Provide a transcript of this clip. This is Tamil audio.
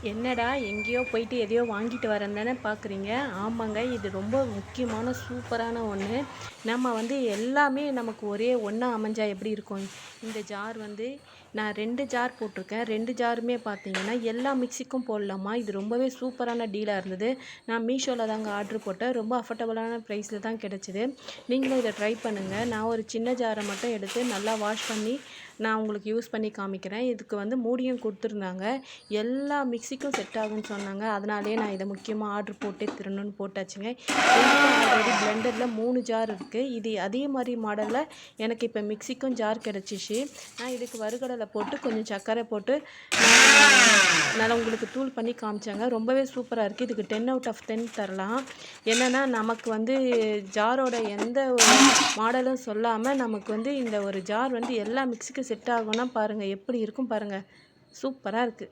என்னடா எங்கேயோ போயிட்டு எதையோ வாங்கிட்டு வரேன் தானே பார்க்குறீங்க? ஆமாங்க. இது ரொம்ப முக்கியமான சூப்பரான ஒண்ணு. நம்ம வந்து எல்லாமே நமக்கு ஒரே ஒண்ணா அமைஞ்சா எப்படி இருக்கும்? இந்த ஜார் வந்து நான் 2 ஜார் போட்டிருக்கேன். 2 ஜாருமே பார்த்தீங்கன்னா, எல்லா மிக்ஸிக்கும் போடலாமா. இது ரொம்பவே சூப்பரான டீலா இருந்தது. நான் மீஷோல தாங்க ஆர்டர் போட்டேன். ரொம்ப அஃபர்டபுளான ப்ரைஸில தான் கிடைச்சது. நீங்களும் இத ட்ரை பண்ணுங்க. நான் ஒரு சின்ன ஜார மட்டும் எடுத்து நல்லா வாஷ் பண்ணி, நான் உங்களுக்கு யூஸ் பண்ணி காமிக்கிறேன். இதுக்கு வந்து மூடியும் குடுத்துருந்தாங்க. எல்லா மிக்ஸிக்கும் செட் ஆகும்ன்னு சொன்னாங்க. அதனாலேயே நான் இத முக்கியமா ஆர்டர் போட்டே திரும்பணும்னு போட்டாச்சுங்க. என்கிட்ட ஆல்ரெடி பிளெண்டர்ல 3 ஜார் இருக்கு. இது அதே மாரி மாடல்ல எனக்கு இப்ப மிக்ஸிக்கும் ஜார் கிடைச்சிச்சு. நான் இதுக்கு வறுகடலை போட்டு கொஞ்சம் சர்க்கரை போட்டு நான் உங்களுக்கு தூள் பண்ணி காமிச்சேங்க. ரொம்பவே சூப்பரா இருக்கு. இதுக்கு 10 அவுட் ஆஃப் 10 தரலாம். என்னன்னா நமக்கு வந்து ஜாரோட எந்த ஒரு மாடலும் சொல்லாம நமக்கு வந்து இந்த ஒரு ஜார் வந்து எல்லா மிக்ஸிக்கும் செட் ஆகும்னா பாருங்க எப்படி இருக்கும் பாருங்க. சூப்பரா இருக்கு.